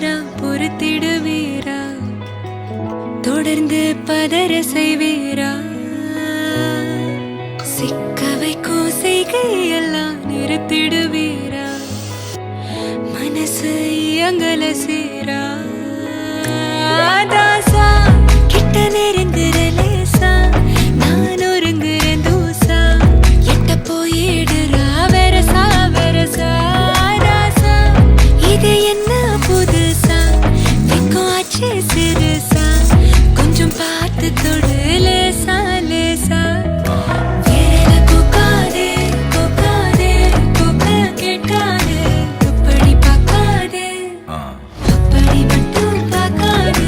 தவறா பொறுத்திடுவீரா? தொடர்ந்து பதற செய்வீரா? சிக்க வைக்கும் செய்கையெல்லாம் நிறுத்திடுவீரா? மனசு இயங்கல சீரா? தாசா கிட்ட நெருங்குற லேசா, நான் ஒருங்குற தூசா, எட்ட போயிடுறா வெரசா வெரசா. தாசா இது என்ன புதுசா, வெக்கம் ஆச்சு சிறுசா, கொஞ்சம் பார்த்து தொடு